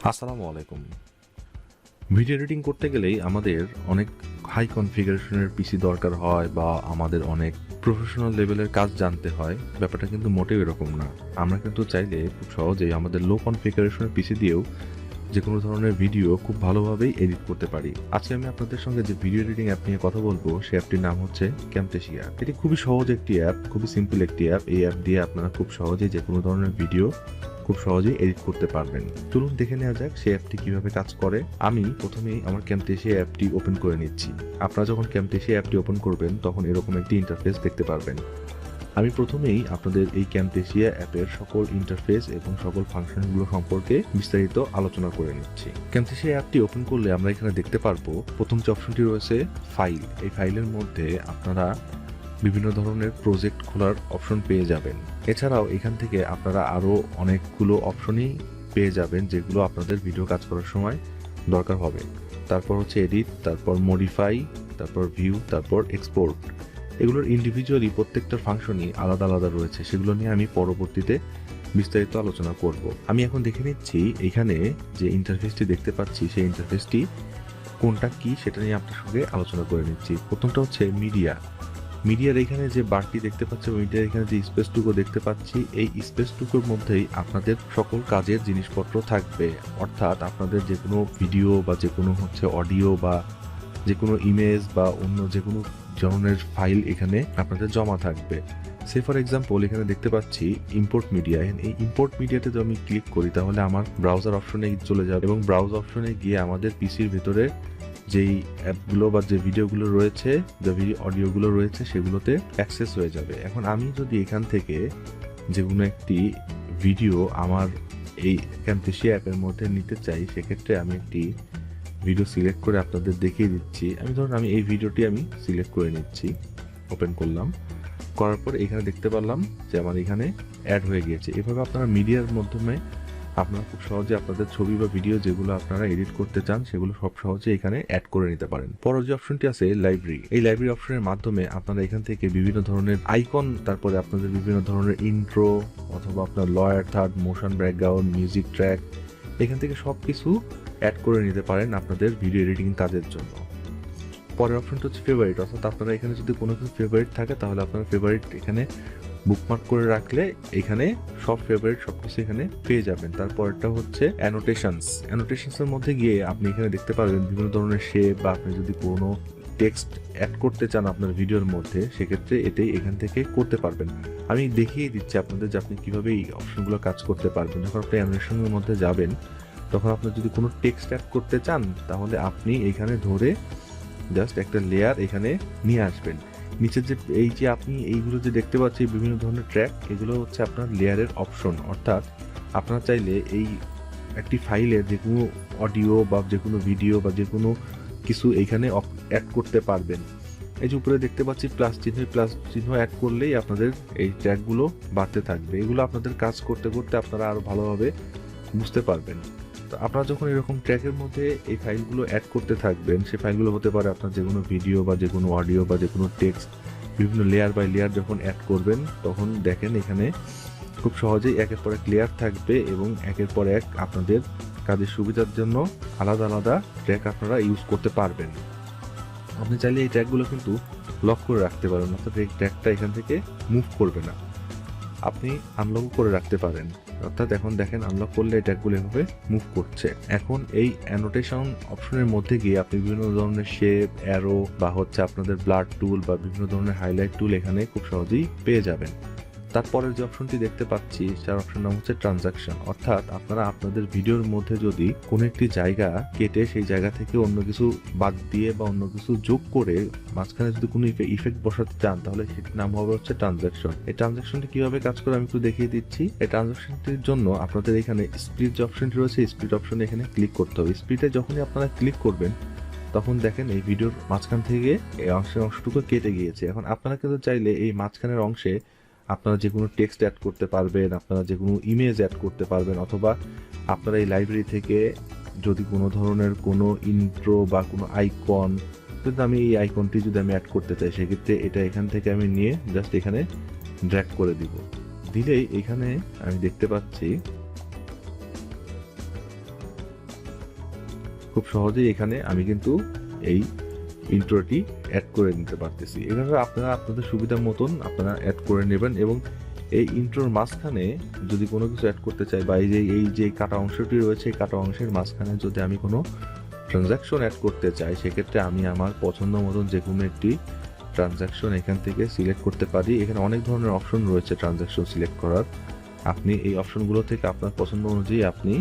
আসসালামু আলাইকুম। Video editing করতে গেলেই আমাদের অনেক হাই কনফিগারেশনের পিসি দরকার হয় বা আমাদের অনেক প্রফেশনাল লেভেলের কাজ জানতে হয়। ব্যাপারটা কিন্তু মোটেও এরকম না। আমরা কিন্তু চাইলে খুব সহজেই আমাদের লো কনফিগারেশনের পিসি দিয়েও যে কোনো ধরনের ভিডিও খুব ভালোভাবেই এডিট করতে পারি। আজকে আমি আপনাদের সঙ্গে যে ভিডিও এডিটিং অ্যাপ নিয়ে কথা বলবো, সেই অ্যাপটির নাম হচ্ছে ক্যামটেসিয়া। এটি খুবই সহজ একটি অ্যাপ, খুবই সিম্পল একটি অ্যাপ। এই অ্যাপ দিয়ে আপনারা খুব সহজেই যে কোনো ধরনের ভিডিও খুব সহজেই এডিট করতে পারবেন। চলুন দেখে নেওয়া যাক সেই অ্যাপটি কিভাবে কাজ করে। আমি প্রথমেই আমার ক্যামটেসিয়া অ্যাপটি ওপেন করে নিচ্ছি। আপনারা যখন ক্যামটেসিয়া অ্যাপটি ওপেন করবেন তখন এরকম একটি ইন্টারফেস দেখতে পারবেন। আমি প্রথমেই আপনাদের এই ক্যামটেসিয়া অ্যাপের সকল ইন্টারফেস এবং সকল ফাংশনগুলো সম্পর্কে বিস্তারিত আলোচনা করে নিচ্ছি। ক্যামটেসিয়া অ্যাপটি ওপেন করলে আমরা এখানে দেখতে পারবো প্রথম যে অপশনটি রয়েছে ফাইল। এই ফাইলের মধ্যে আপনারা বিভিন্ন ধরনের প্রজেক্ট খোলার অপশন পেয়ে যাবেন। এছাড়াও এখান থেকে আপনারা আরও অনেকগুলো অপশনই পেয়ে যাবেন যেগুলো আপনাদের ভিডিও কাজ করার সময় দরকার হবে। তারপর হচ্ছে এডিট, তারপর মডিফাই, তারপর ভিউ, তারপর এক্সপোর্ট। এগুলোর ইন্ডিভিজুয়ালি প্রত্যেকটার ফাংশনই আলাদা আলাদা রয়েছে, সেগুলো নিয়ে আমি পরবর্তীতে বিস্তারিত আলোচনা করব। আমি এখন দেখে নিচ্ছি এখানে যে ইন্টারফেসটি দেখতে পাচ্ছি সেই ইন্টারফেসটি কোনটা কি সেটা নিয়ে আপনার সঙ্গে আলোচনা করে নিচ্ছি। প্রথমটা হচ্ছে মিডিয়া। মিডিয়ার এখানে যে বারটি দেখতে পাচ্ছি, মিডিয়ার এখানে যে স্পেসটুকু দেখতে পাচ্ছি, এই স্পেসটুকুর মধ্যেই আপনাদের সকল কাজের জিনিসপত্র থাকবে। অর্থাৎ আপনাদের যে কোনো ভিডিও বা যে কোনো হচ্ছে অডিও বা যে কোনো ইমেজ বা অন্য যে কোনো ধরনের ফাইল এখানে আপনাদের জমা থাকবে। সে ফর এক্সাম্পল এখানে দেখতে পাচ্ছি ইম্পোর্ট মিডিয়া। এই ইম্পোর্ট মিডিয়াতে যদি আমি ক্লিক করি তাহলে আমার ব্রাউজার অপশনে চলে যাবে এবং ব্রাউজ অপশনে গিয়ে আমাদের পিসির ভেতরে যেই অ্যাপগুলো বা যে ভিডিওগুলো রয়েছে, যে অডিওগুলো রয়েছে সেগুলোতে অ্যাক্সেস হয়ে যাবে। এখন আমি যদি এখান থেকে যে কোনো একটি ভিডিও আমার এই ক্যামটেসিয়া অ্যাপের মধ্যে নিতে চাই, সেক্ষেত্রে আমি একটি ভিডিও সিলেক্ট করে আপনাদের দেখিয়ে দিচ্ছি। ধরুন আমি এই ভিডিওটি আমি সিলেক্ট করে নিচ্ছি, ওপেন করলাম, করার পর এখানে দেখতে পারলাম যে আমার এখানে অ্যাড হয়ে গিয়েছে। এভাবে আপনারা মিডিয়ার মাধ্যমে আপনারা খুব সহজে আপনাদের ছবি বা ভিডিও যেগুলো আপনারা এডিট করতে চান সেগুলো সব সহজে এখানে অ্যাড করে নিতে পারেন। পরের যে অপশনটি আছে লাইব্রেরি, এই লাইব্রেরি অপশনের মাধ্যমে আপনারা এখান থেকে বিভিন্ন ধরনের আইকন, তারপরে আপনাদের বিভিন্ন ধরনের ইন্ট্রো অথবা আপনার lawyer third, motion background, music track, এখান থেকে সব কিছু অ্যাড করে নিতে পারেন আপনাদের ভিডিও এডিটিং কাজের জন্য। পরের অপশনটা হচ্ছে ফেভারিট, অর্থাৎ আপনারা এখানে যদি কোনো কিছু ফেভারিট থাকে তাহলে আপনার ফেভারিট এখানে বুকমার্ক করে রাখলে এখানে সব ফেভারিট সবকিছু এখানে পেয়ে যাবেন। তারপরটা হচ্ছে অ্যানোটেশনসের মধ্যে গিয়ে আপনি এখানে দেখতে পারবেন বিভিন্ন ধরনের শেপ বা আপনি যদি কোনো টেক্সট অ্যাড করতে চান আপনার ভিডিওর মধ্যে, সেক্ষেত্রে এটাই এখান থেকে করতে পারবেন। আমি দেখিয়ে দিচ্ছি আপনাদের যে আপনি কিভাবে এই অপশনগুলো কাজ করতে পারবেন। যখন আপনি অ্যানোটেশনের মধ্যে যাবেন তখন আপনার যদি কোনো টেক্সট অ্যাড করতে চান তাহলে আপনি এখানে ধরে জাস্ট একটা লেয়ার এখানে নিয়ে আসবেন। নিচে যে এই যে আপনি এইগুলো যে দেখতে পাচ্ছেন বিভিন্ন ধরনের ট্র্যাক, এগুলো হচ্ছে আপনার লেয়ারের অপশন। অর্থাৎ আপনারা চাইলে এই একটি ফাইলের যে কোনো অডিও বা যে কোনো ভিডিও বা যে কোনো কিছু এইখানে অ্যাড করতে পারবেন। এই যে উপরে দেখতে পাচ্ছি প্লাস চিহ্ন অ্যাড করলেই আপনাদের এই ট্র্যাকগুলো বাড়তে থাকবে। এগুলো আপনাদের কাজ করতে করতে আপনারা আরো ভালোভাবে বুঝতে পারবেন। তো আপনারা যখন এরকম ট্র্যাকের মধ্যে এই ফাইলগুলো অ্যাড করতে থাকবেন, সেই ফাইলগুলো হতে পারে আপনার যে কোনো ভিডিও বা যে কোনো অডিও বা যে কোনো টেক্সট, বিভিন্ন লেয়ার বাই লেয়ার যখন অ্যাড করবেন তখন দেখেন এখানে খুব সহজেই একের পর এক লেয়ার থাকবে এবং একের পর এক আপনাদের কাজের সুবিধার জন্য আলাদা আলাদা ট্র্যাক আপনারা ইউজ করতে পারবেন। আপনি চাইলে এই ট্র্যাকগুলো কিন্তু লক করে রাখতে পারেন, অর্থাৎ এই ট্র্যাকটা এখান থেকে মুভ করবে না। আপনি আনলক করে রাখতে পারেন, অর্থাৎ এখন দেখেন আনলক করলে এই ট্যাগগুলো এভাবে মুভ করছে। এখন এই অ্যানোটেশন অপশনের মধ্যে গিয়ে আপনি বিভিন্ন ধরনের শেপ, অ্যারো বা হচ্ছে আপনাদের ব্লাড টুল বা বিভিন্ন ধরনের হাইলাইট টুল এখানে খুব সহজেই পেয়ে যাবেন। তারপরের যে অপশনটি দেখতে পাচ্ছি তার অপশন নাম হচ্ছে ট্রানজাকশন। অর্থাৎ আপনারা আপনাদের ভিডিওর মধ্যে যদি কোনো একটি জায়গা কেটে সেই জায়গা থেকে অন্য কিছু বাদ দিয়ে বা অন্য কিছু যোগ করে মাঝখানে যদি কোনো ইফেক্ট বসাতে চান তাহলে সেটির নাম হবে হচ্ছে ট্রানজাকশন। এই ট্রানজাকশনটি কিভাবে কাজ করে আমি একটু দেখিয়ে দিচ্ছি। এই ট্রানজাকশনটির জন্য আপনাদের এখানে স্প্লিট যে অপশনটি রয়েছে, স্প্লিট অপশনে এখানে ক্লিক করতে হবে। স্প্লিটে যখনই আপনারা ক্লিক করবেন তখন দেখেন এই ভিডিওর মাঝখান থেকে এই অংশটুকু কেটে গিয়েছে। এখন আপনারা কিন্তু চাইলে এই মাঝখানের অংশে আপনারা যে কোনো টেক্সট অ্যাড করতে পারবেন, আপনারা যে কোনো ইমেজ অ্যাড করতে পারবেন, অথবা আপনারা এই লাইব্রেরি থেকে যদি কোনো ধরনের কোনো ইন্ট্রো বা কোনো আইকন, যদি আমি এই আইকনটি যদি আমি অ্যাড করতে চাই সেক্ষেত্রে এটা এখান থেকে আমি নিয়ে জাস্ট এখানে ড্র্যাগ করে দিব। দিলেই এখানে আমি দেখতে পাচ্ছি খুব সহজেই এখানে আমি কিন্তু এই ইন্ট্রোটি অ্যাড করে নিতে পারতেছি। এভাবে আপনারা আপনাদের সুবিধা মতন আপনারা অ্যাড করে নেবেন, এবং এই ইন্ট্রোর মাঝখানে যদি কোনো কিছু অ্যাড করতে চাই, বা এই যে কাটা অংশটি রয়েছে, এই কাটা অংশের মাঝখানে যদি আমি কোনো ট্রানজ্যাকশন অ্যাড করতে চাই, সেক্ষেত্রে আমি আমার পছন্দ মতন যে কোনো একটি ট্রানজ্যাকশন এখান থেকে সিলেক্ট করতে পারি। এখানে অনেক ধরনের অপশন রয়েছে ট্রানজ্যাকশন সিলেক্ট করার। আপনি এই অপশনগুলো থেকে আপনার পছন্দ অনুযায়ী আপনি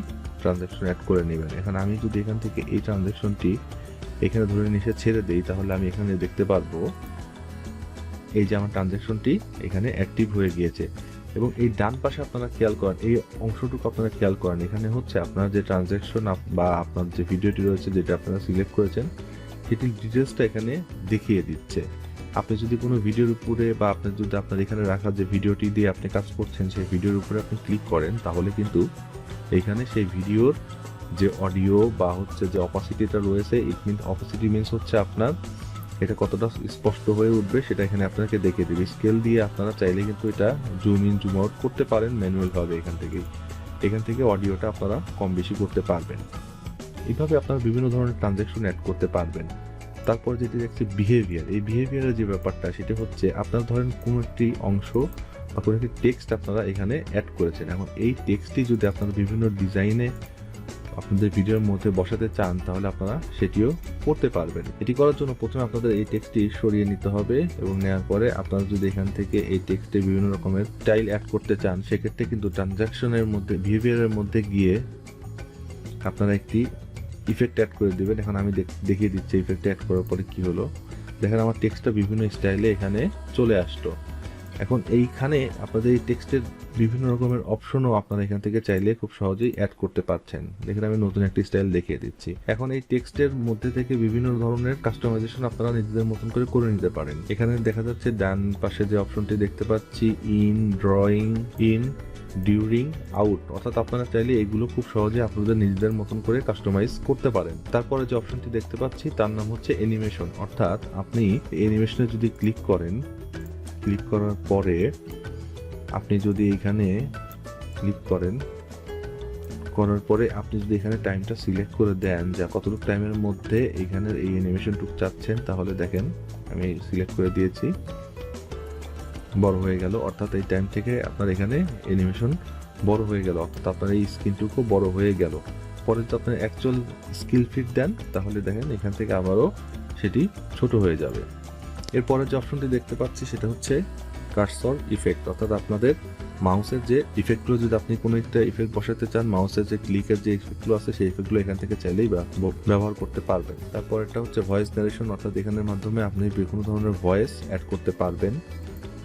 ট্রানজ্যাকশন অ্যাড করে নেবেন। এখানে আমি যদি এখান থেকে এই ট্রানজ্যাকশনটি এখানে ধরে নিয়ে ছেড়ে দেই, তাহলে আমি এখানে দেখতে পারবো এই যে আমার ট্রানজ্যাকশনটি এখানে অ্যাক্টিভ হয়ে গিয়েছে। এবং এই ডান পাশে আপনারা খেয়াল করেন, এই অংশটুকু আপনারা খেয়াল করেন, এখানে হচ্ছে আপনার যে ট্রানজ্যাকশন বা আপনার যে ভিডিওটি রয়েছে যেটা আপনারা সিলেক্ট করেছেন, সেটির ডিটেলসটা এখানে দেখিয়ে দিচ্ছে। আপনি যদি কোনো ভিডিওর উপরে বা আপনার যদি আপনার এখানে রাখা যে ভিডিওটি দিয়ে আপনি কাজ করছেন সেই ভিডিওর উপরে আপনি ক্লিক করেন, তাহলে কিন্তু এখানে সেই ভিডিওর যে অডিও বা হচ্ছে যে অপাসিটিটা রয়েছে, অপাসিটি মিনস হচ্ছে আপনার এটা কতটা স্পষ্ট হয়ে উঠবে সেটা এখানে আপনাকে দেখিয়ে দেবে। স্কেল দিয়ে আপনারা চাইলে কিন্তু এটা জুম ইন জুম আউট করতে পারেন ম্যানুয়াল ভাবে। এখান থেকে অডিওটা আপনারা কম বেশি করতে পারবেন। এইভাবে আপনারা বিভিন্ন ধরনের ট্রানজ্যাকশন অ্যাড করতে পারবেন। তারপর যেটি দেখছি বিহেভিয়ার। এই বিহেভিয়ারের যে ব্যাপারটা সেটা হচ্ছে আপনারা ধরেন কোনো একটি অংশ বা কোনো একটি টেক্সট আপনারা এখানে অ্যাড করেছেন। এখন এই টেক্সটটি যদি আপনারা বিভিন্ন ডিজাইনে আপনাদের ভিডিওর মধ্যে বসাতে চান, তাহলে আপনারা সেটিও করতে পারবেন। এটি করার জন্য প্রথমে আপনাদের এই টেক্সটটি সরিয়ে নিতে হবে, এবং নেওয়ার পরে আপনারা যদি এখান থেকে এই টেক্সটে বিভিন্ন রকমের স্টাইল অ্যাড করতে চান, সেক্ষেত্রে কিন্তু ট্রানজ্যাকশনের মধ্যে বিহেভিয়ারের মধ্যে গিয়ে আপনারা একটি ইফেক্ট অ্যাড করে দেবেন। এখন আমি দেখিয়ে দিচ্ছি ইফেক্ট অ্যাড করার পরে কি হলো। দেখেন আমার টেক্সটটা বিভিন্ন স্টাইলে এখানে চলে আসলো। এখন এইখানে আপনাদের এই টেক্সটের বিভিন্ন রকমের অপশনও আপনারা এখান থেকে চাইলে খুব সহজেই অ্যাড করতে পারছেন। দেখেন আমি নতুন একটি স্টাইল দেখিয়ে দিচ্ছি। এখন এই টেক্সটের মধ্যে থেকে বিভিন্ন ধরনের কাস্টমাইজেশন আপনারা নিজেদের মতন করে নিতে পারেন। এখানে দেখা যাচ্ছে ডান পাশে যে অপশনটি দেখতে পাচ্ছি, in, drawing, in, during, out, অর্থাৎ আপনারা চাইলে এগুলো খুব সহজে আপনাদের নিজেদের মতন করে কাস্টমাইজ করতে পারেন। তারপরে যে অপশনটি দেখতে পাচ্ছি তার নাম হচ্ছে অ্যানিমেশন, অর্থাৎ আপনি অ্যানিমেশনে যদি ক্লিক করেন, ক্লিক করার পরে আপনি যদি এখানে ক্লিক করার পরে আপনি যদি এখানে টাইমটা সিলেক্ট করে দেন যে কতটুকু টাইমের মধ্যে এখানের এই অ্যানিমেশনটুকু চাচ্ছেন, তাহলে দেখেন আমি সিলেক্ট করে দিয়েছি, বড় হয়ে গেল। অর্থাৎ এই টাইম থেকে আপনার এখানে অ্যানিমেশন বড় হয়ে গেল, অর্থাৎ আপনার এই স্ক্রিনটুকু বড় হয়ে গেল। পরে যদি আপনি অ্যাকচুয়াল স্কিল ফিট দেন, তাহলে দেখেন এখান থেকে আবারও সেটি ছোট হয়ে যাবে। এরপরে যে অপশনটি দেখতে পাচ্ছি সেটা হচ্ছে কার্সর ইফেক্ট, অর্থাৎ আপনাদের মাউসের যে ইফেক্টগুলো, যদি আপনি কোনো একটা ইফেক্ট বসাতে চান, মাউসের যে ক্লিকের যে ইফেক্টগুলো আছে সেই ইফেক্টগুলো এখান থেকে চাইলেই ব্যবহার করতে পারবেন। তারপর এটা হচ্ছে ভয়েস ন্যারেশন, অর্থাৎ এখানের মাধ্যমে আপনি বিভিন্ন ধরনের ভয়েস অ্যাড করতে পারবেন।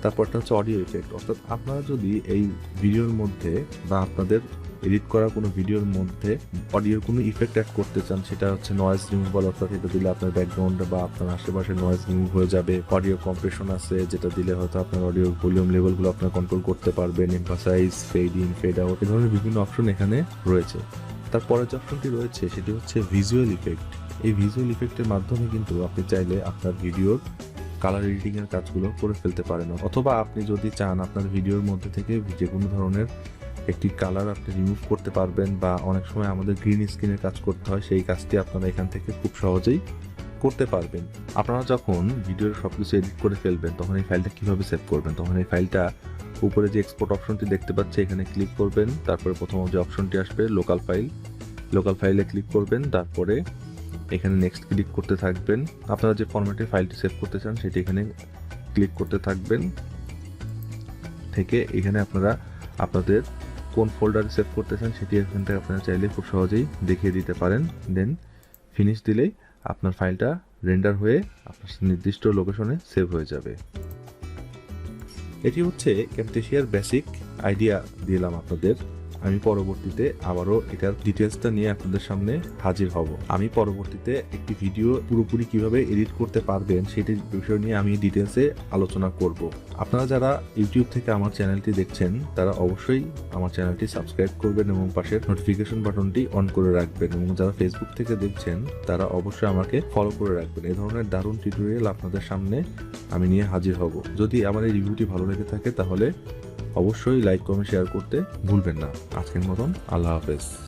তারপরটা হচ্ছে অডিও ইফেক্ট, অর্থাৎ আপনারা যদি এই ভিডিওর মধ্যে বা আপনাদের এডিট করা কোনো ভিডিওর মধ্যে অডিওর কোনো ইফেক্ট অ্যাড করতে চান, সেটা হচ্ছে নয়েজ রিমুভাল, অর্থাৎ এটা দিলে আপনার ব্যাকগ্রাউন্ডে বা আপনার আশেপাশে নয়েজ রিমুভ হয়ে যাবে। অডিও কম্প্রেশন আছে, যেটা দিলে হয়তো আপনার অডিও ভলিউম লেভেলগুলো আপনার কন্ট্রোল করতে পারবেন। Emphasize, fade in, fade out, এই ধরনের বিভিন্ন অপশন এখানে রয়েছে। তারপরে যে অপশনটি রয়েছে সেটি হচ্ছে ভিজুয়াল ইফেক্ট। এই ভিজুয়াল ইফেক্টের মাধ্যমে কিন্তু আপনি চাইলে আপনার ভিডিওর কালার এডিটিং এর কাজগুলো করে ফেলতে পারেন, অথবা আপনি যদি চান আপনার ভিডিওর মধ্যে থেকে যে কোনো ধরনের একটি কালার আপনি রিমুভ করতে পারবেন, বা অনেক সময় আমাদের গ্রিন স্ক্রিনের কাজ করতে হয়, সেই কাজটি আপনারা এখান থেকে খুব সহজেই করতে পারবেন। আপনারা যখন ভিডিওর সবকিছু এডিট করে ফেলবেন, তখন এই ফাইলটা কিভাবে সেভ করবেন, তখন এই ফাইলটা উপরে যে এক্সপোর্ট অপশনটি দেখতে পাচ্ছি এখানে ক্লিক করবেন। তারপরে প্রথম যে অপশনটি আসবে লোকাল ফাইলে ক্লিক করবেন। তারপরে এখানে নেক্সট ক্লিক করতে থাকবেন। আপনারা যে ফরম্যাটে ফাইলটি সেভ করতে চান সেটি এখানে ক্লিক করতে থাকবেন। থেকে এখানে আপনারা আপনাদের কোন ফোল্ডারে সেভ করতে চান সেটি এখান থেকে আপনারা চাইলে খুব সহজেই দেখিয়ে দিতে পারেন। দেন ফিনিশ দিলেই আপনার ফাইলটা রেন্ডার হয়ে আপনার নির্দিষ্ট লোকেশনে সেভ হয়ে যাবে। এটি হচ্ছে ক্যামটেসিয়ার বেসিক আইডিয়া দিলাম আপনাদের। আমি পরবর্তীতে আবারও এটার ডিটেলসটা নিয়ে আপনাদের সামনে হাজির হব। আমি পরবর্তীতে একটি ভিডিও পুরোপুরি কিভাবে এডিট করতে পারবেন সেটির বিষয় নিয়ে আমি ডিটেলসে আলোচনা করব। আপনারা যারা ইউটিউব থেকে আমার চ্যানেলটি দেখছেন তারা অবশ্যই আমার চ্যানেলটি সাবস্ক্রাইব করবেন এবং পাশের নোটিফিকেশন বাটনটি অন করে রাখবেন, এবং যারা ফেসবুক থেকে দেখছেন তারা অবশ্যই আমাকে ফলো করে রাখবেন। এই ধরনের দারুণ টিউটোরিয়াল আপনাদের সামনে আমি নিয়ে হাজির হব। যদি আমার এই রিভিউটি ভালো লেগে থাকে তাহলে অবশ্যই লাইক, কমেন্ট, শেয়ার করতে ভুলবেন না। আজকের মতন আল্লাহ হাফেজ।